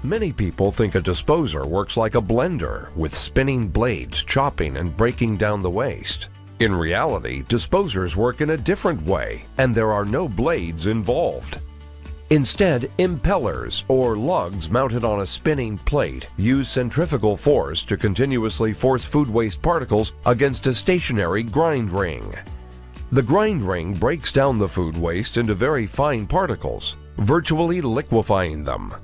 Many people think a disposer works like a blender, with spinning blades chopping and breaking down the waste. In reality, disposers work in a different way, and there are no blades involved. Instead, impellers, or lugs mounted on a spinning plate, use centrifugal force to continuously force food waste particles against a stationary grind ring. The grind ring breaks down the food waste into very fine particles, virtually liquefying them.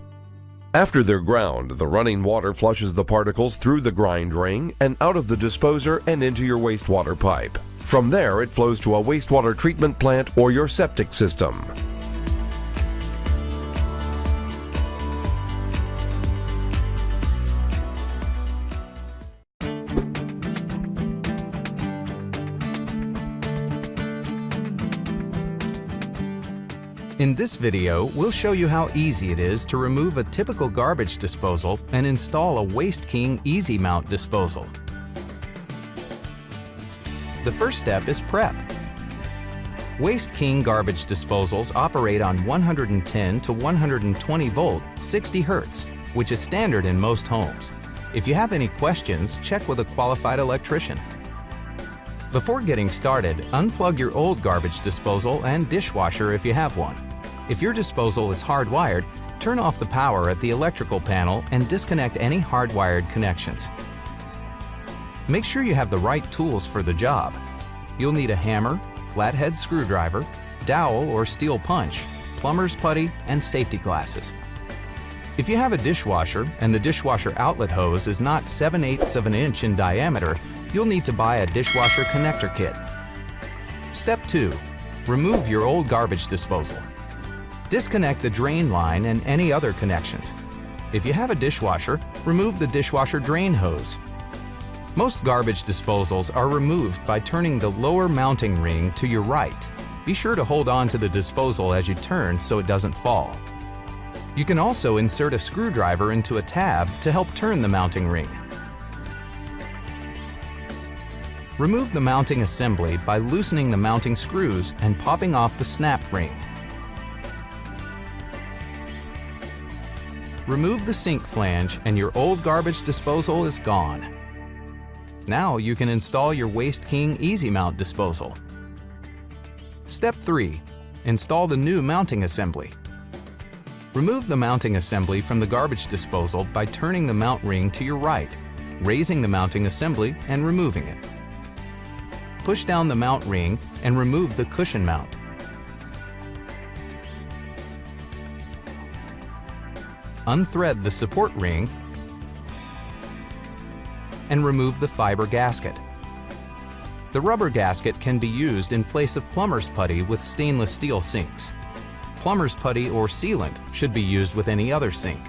After they're ground, the running water flushes the particles through the grind ring and out of the disposer and into your wastewater pipe. From there, it flows to a wastewater treatment plant or your septic system. In this video, we'll show you how easy it is to remove a typical garbage disposal and install a Waste King Easy Mount disposal. The first step is prep. Waste King garbage disposals operate on 110 to 120 volt, 60 Hz, which is standard in most homes. If you have any questions, check with a qualified electrician. Before getting started, unplug your old garbage disposal and dishwasher if you have one. If your disposal is hardwired, turn off the power at the electrical panel and disconnect any hardwired connections. Make sure you have the right tools for the job. You'll need a hammer, flathead screwdriver, dowel or steel punch, plumber's putty, and safety glasses. If you have a dishwasher and the dishwasher outlet hose is not 7/8 of an inch in diameter, you'll need to buy a dishwasher connector kit. Step 2. Remove your old garbage disposal. Disconnect the drain line and any other connections. If you have a dishwasher, remove the dishwasher drain hose. Most garbage disposals are removed by turning the lower mounting ring to your right. Be sure to hold on to the disposal as you turn so it doesn't fall. You can also insert a screwdriver into a tab to help turn the mounting ring. Remove the mounting assembly by loosening the mounting screws and popping off the snap ring. Remove the sink flange and your old garbage disposal is gone. Now you can install your Waste King Easy Mount disposal. Step 3. Install the new mounting assembly. Remove the mounting assembly from the garbage disposal by turning the mount ring to your right, raising the mounting assembly and removing it. Push down the mount ring and remove the cushion mount. Unthread the support ring and remove the fiber gasket. The rubber gasket can be used in place of plumber's putty with stainless steel sinks. Plumber's putty or sealant should be used with any other sink.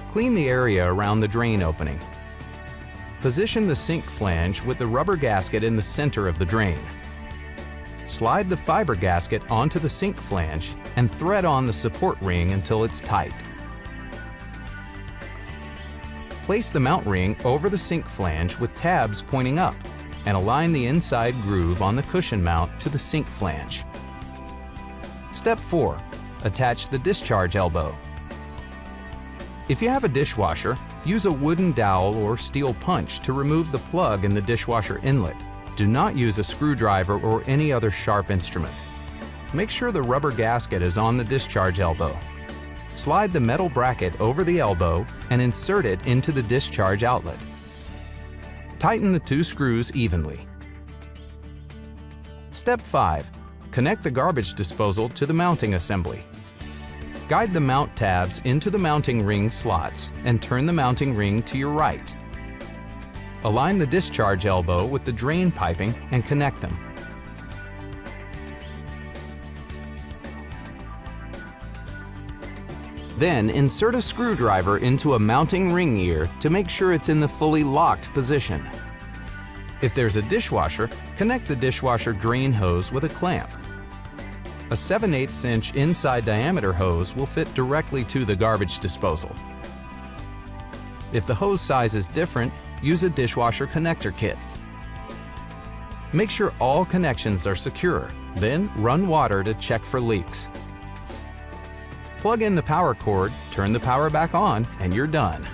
Clean the area around the drain opening. Position the sink flange with the rubber gasket in the center of the drain. Slide the fiber gasket onto the sink flange and thread on the support ring until it's tight. Place the mount ring over the sink flange with tabs pointing up and align the inside groove on the cushion mount to the sink flange. Step 4. Attach the discharge elbow. If you have a dishwasher, use a wooden dowel or steel punch to remove the plug in the dishwasher inlet. Do not use a screwdriver or any other sharp instrument. Make sure the rubber gasket is on the discharge elbow. Slide the metal bracket over the elbow and insert it into the discharge outlet. Tighten the two screws evenly. Step 5. Connect the garbage disposal to the mounting assembly. Guide the mount tabs into the mounting ring slots and turn the mounting ring to your right. Align the discharge elbow with the drain piping and connect them. Then insert a screwdriver into a mounting ring ear to make sure it's in the fully locked position. If there's a dishwasher, connect the dishwasher drain hose with a clamp. A 7/8 inch inside diameter hose will fit directly to the garbage disposal. If the hose size is different, use a dishwasher connector kit. Make sure all connections are secure, then run water to check for leaks. Plug in the power cord, turn the power back on, and you're done.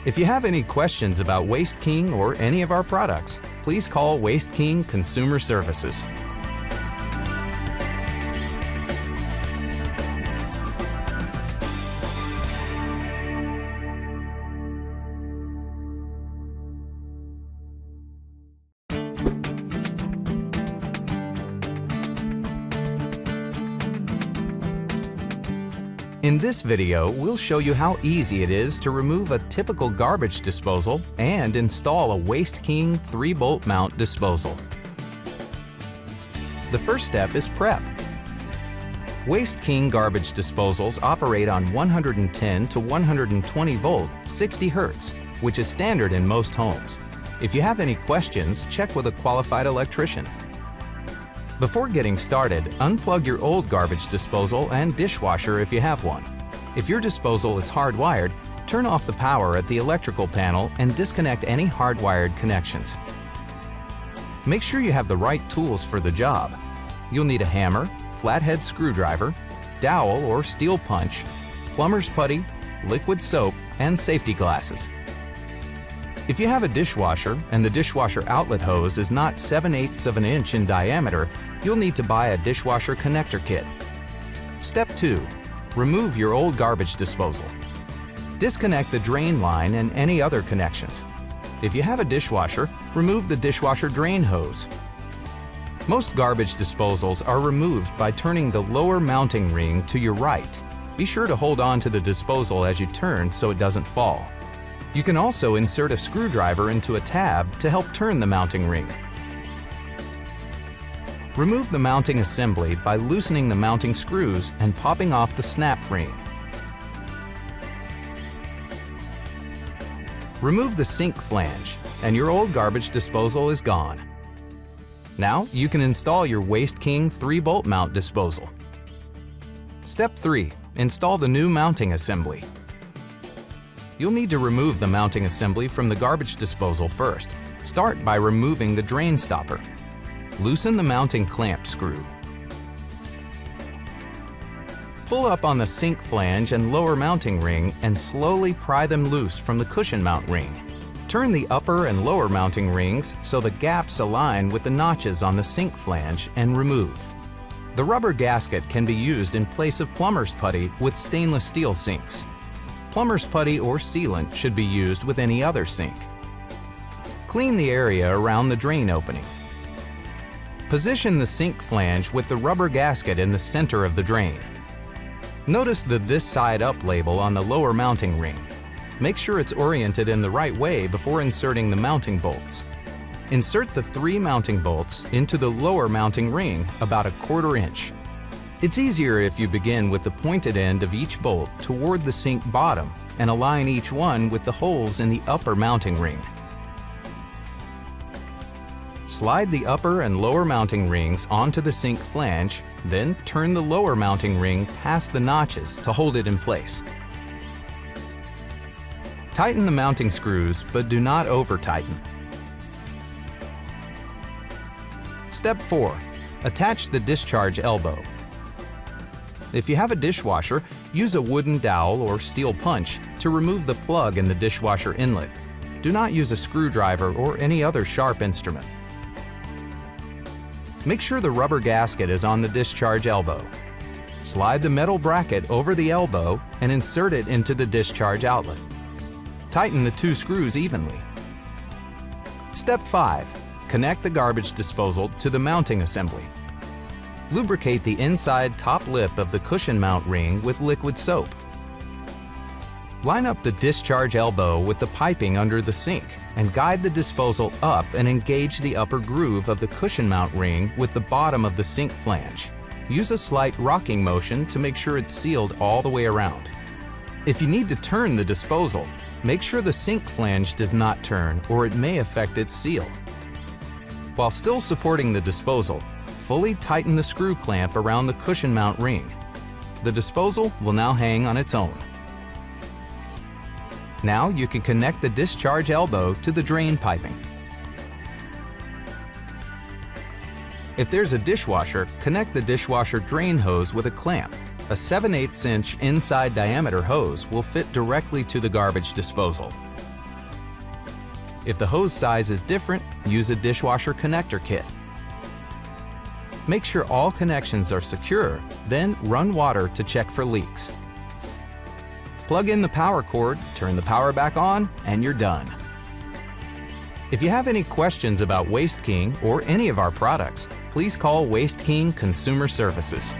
If you have any questions about Waste King or any of our products, please call Waste King Consumer Services. In this video, we'll show you how easy it is to remove a typical garbage disposal and install a Waste King 3-bolt mount disposal. The first step is prep. Waste King garbage disposals operate on 110 to 120 volt, 60 Hz, which is standard in most homes. If you have any questions, check with a qualified electrician. Before getting started, unplug your old garbage disposal and dishwasher if you have one. If your disposal is hardwired, turn off the power at the electrical panel and disconnect any hardwired connections. Make sure you have the right tools for the job. You'll need a hammer, flathead screwdriver, dowel or steel punch, plumber's putty, liquid soap, and safety glasses. If you have a dishwasher and the dishwasher outlet hose is not 7/8 of an inch in diameter, you'll need to buy a dishwasher connector kit. Step 2. Remove your old garbage disposal. Disconnect the drain line and any other connections. If you have a dishwasher, remove the dishwasher drain hose. Most garbage disposals are removed by turning the lower mounting ring to your right. Be sure to hold on to the disposal as you turn so it doesn't fall. You can also insert a screwdriver into a tab to help turn the mounting ring. Remove the mounting assembly by loosening the mounting screws and popping off the snap ring. Remove the sink flange, and your old garbage disposal is gone. Now you can install your Waste King 3-bolt mount disposal. Step 3. Install the new mounting assembly. You'll need to remove the mounting assembly from the garbage disposal first. Start by removing the drain stopper. Loosen the mounting clamp screw. Pull up on the sink flange and lower mounting ring and slowly pry them loose from the cushion mount ring. Turn the upper and lower mounting rings so the gaps align with the notches on the sink flange and remove. The rubber gasket can be used in place of plumber's putty with stainless steel sinks. Plumber's putty or sealant should be used with any other sink. Clean the area around the drain opening. Position the sink flange with the rubber gasket in the center of the drain. Notice the "This Side Up" label on the lower mounting ring. Make sure it's oriented in the right way before inserting the mounting bolts. Insert the 3 mounting bolts into the lower mounting ring about 1/4 inch. It's easier if you begin with the pointed end of each bolt toward the sink bottom and align each one with the holes in the upper mounting ring. Slide the upper and lower mounting rings onto the sink flange, then turn the lower mounting ring past the notches to hold it in place. Tighten the mounting screws, but do not over-tighten. Step 4. Attach the discharge elbow. If you have a dishwasher, use a wooden dowel or steel punch to remove the plug in the dishwasher inlet. Do not use a screwdriver or any other sharp instrument. Make sure the rubber gasket is on the discharge elbow. Slide the metal bracket over the elbow and insert it into the discharge outlet. Tighten the 2 screws evenly. Step 5. Connect the garbage disposal to the mounting assembly. Lubricate the inside top lip of the cushion mount ring with liquid soap. Line up the discharge elbow with the piping under the sink and guide the disposal up and engage the upper groove of the cushion mount ring with the bottom of the sink flange. Use a slight rocking motion to make sure it's sealed all the way around. If you need to turn the disposal, make sure the sink flange does not turn or it may affect its seal. While still supporting the disposal, fully tighten the screw clamp around the cushion mount ring. The disposal will now hang on its own. Now you can connect the discharge elbow to the drain piping. If there's a dishwasher, connect the dishwasher drain hose with a clamp. A 7/8 inch inside diameter hose will fit directly to the garbage disposal. If the hose size is different, use a dishwasher connector kit. Make sure all connections are secure, then run water to check for leaks. Plug in the power cord, turn the power back on, and you're done. If you have any questions about Waste King or any of our products, please call Waste King Consumer Services.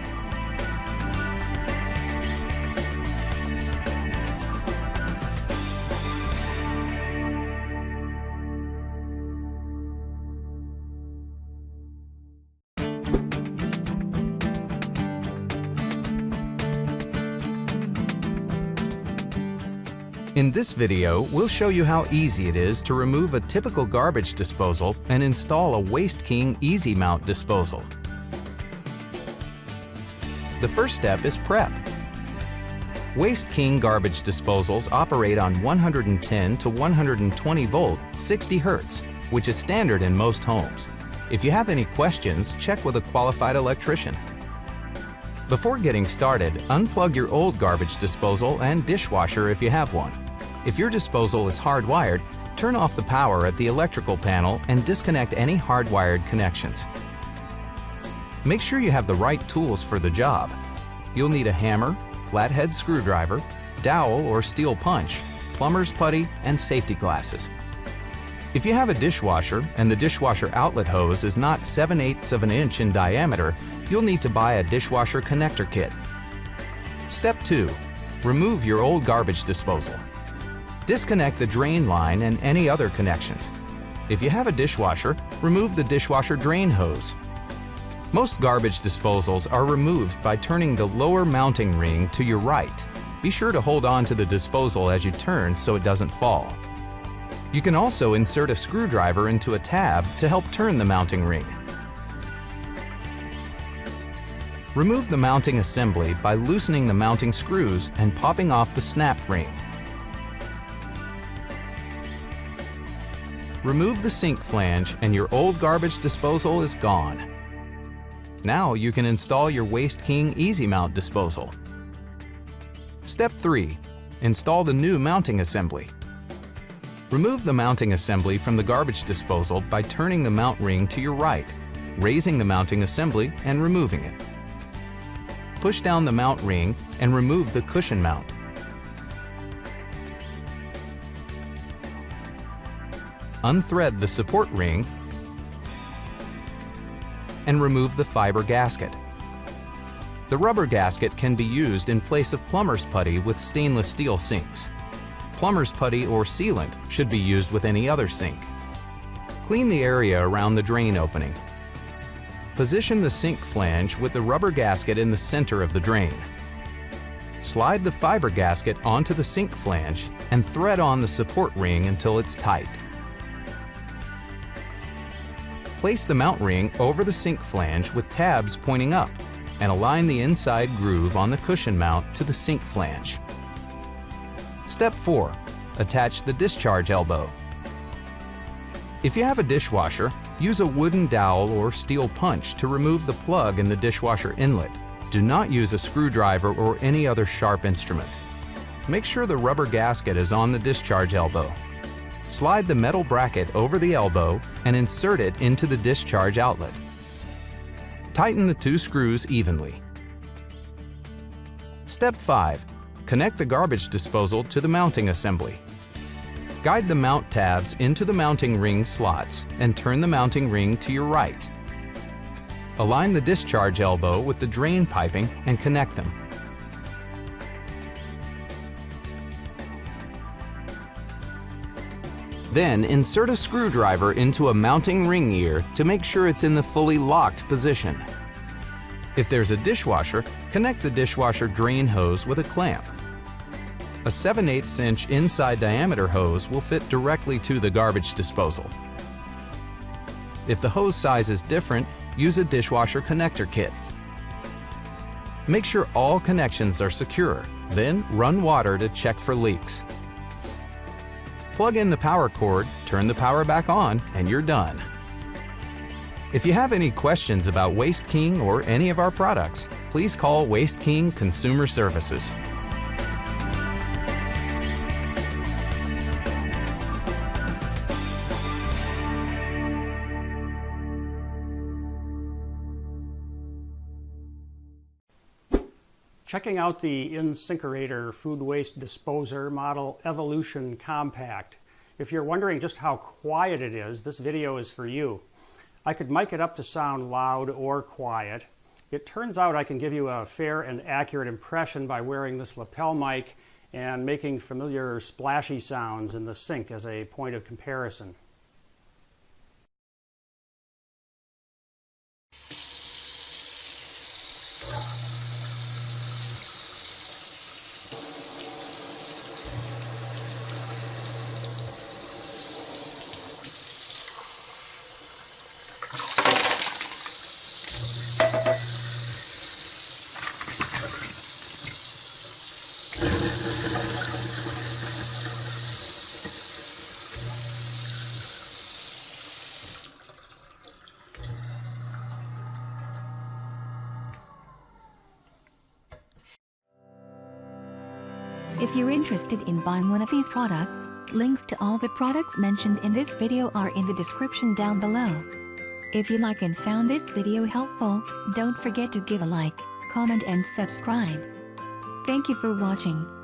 In this video, we'll show you how easy it is to remove a typical garbage disposal and install a Waste King Easy Mount disposal. The first step is prep. Waste King garbage disposals operate on 110 to 120 volt, 60 Hz, which is standard in most homes. If you have any questions, check with a qualified electrician. Before getting started, unplug your old garbage disposal and dishwasher if you have one. If your disposal is hardwired, turn off the power at the electrical panel and disconnect any hardwired connections. Make sure you have the right tools for the job. You'll need a hammer, flathead screwdriver, dowel or steel punch, plumber's putty, and safety glasses. If you have a dishwasher and the dishwasher outlet hose is not 7/8 of an inch in diameter, you'll need to buy a dishwasher connector kit. Step 2. Remove your old garbage disposal. Disconnect the drain line and any other connections. If you have a dishwasher, remove the dishwasher drain hose. Most garbage disposals are removed by turning the lower mounting ring to your right. Be sure to hold on to the disposal as you turn so it doesn't fall. You can also insert a screwdriver into a tab to help turn the mounting ring. Remove the mounting assembly by loosening the mounting screws and popping off the snap ring. Remove the sink flange and your old garbage disposal is gone. Now you can install your Waste King Easy Mount disposal. Step 3. Install the new mounting assembly. Remove the mounting assembly from the garbage disposal by turning the mount ring to your right, raising the mounting assembly and removing it. Push down the mount ring and remove the cushion mount. Unthread the support ring and remove the fiber gasket. The rubber gasket can be used in place of plumber's putty with stainless steel sinks. Plumber's putty or sealant should be used with any other sink. Clean the area around the drain opening. Position the sink flange with the rubber gasket in the center of the drain. Slide the fiber gasket onto the sink flange and thread on the support ring until it's tight. Place the mount ring over the sink flange with tabs pointing up and align the inside groove on the cushion mount to the sink flange. Step 4. Attach the discharge elbow. If you have a dishwasher, use a wooden dowel or steel punch to remove the plug in the dishwasher inlet. Do not use a screwdriver or any other sharp instrument. Make sure the rubber gasket is on the discharge elbow. Slide the metal bracket over the elbow and insert it into the discharge outlet. Tighten the two screws evenly. Step 5. Connect the garbage disposal to the mounting assembly. Guide the mount tabs into the mounting ring slots and turn the mounting ring to your right. Align the discharge elbow with the drain piping and connect them. Then insert a screwdriver into a mounting ring ear to make sure it's in the fully locked position. If there's a dishwasher, connect the dishwasher drain hose with a clamp. A 7/8 inch inside diameter hose will fit directly to the garbage disposal. If the hose size is different, use a dishwasher connector kit. Make sure all connections are secure, then run water to check for leaks. Plug in the power cord, turn the power back on, and you're done. If you have any questions about Waste King or any of our products, please call Waste King Consumer Services. Checking out the InSinkErator food waste disposer model Evolution Compact. If you're wondering just how quiet it is, this video is for you. I could mic it up to sound loud or quiet. It turns out I can give you a fair and accurate impression by wearing this lapel mic and making familiar splashy sounds in the sink as a point of comparison. If you're interested in buying one of these products, links to all the products mentioned in this video are in the description down below. If you like and found this video helpful, don't forget to give a like, comment and subscribe. Thank you for watching.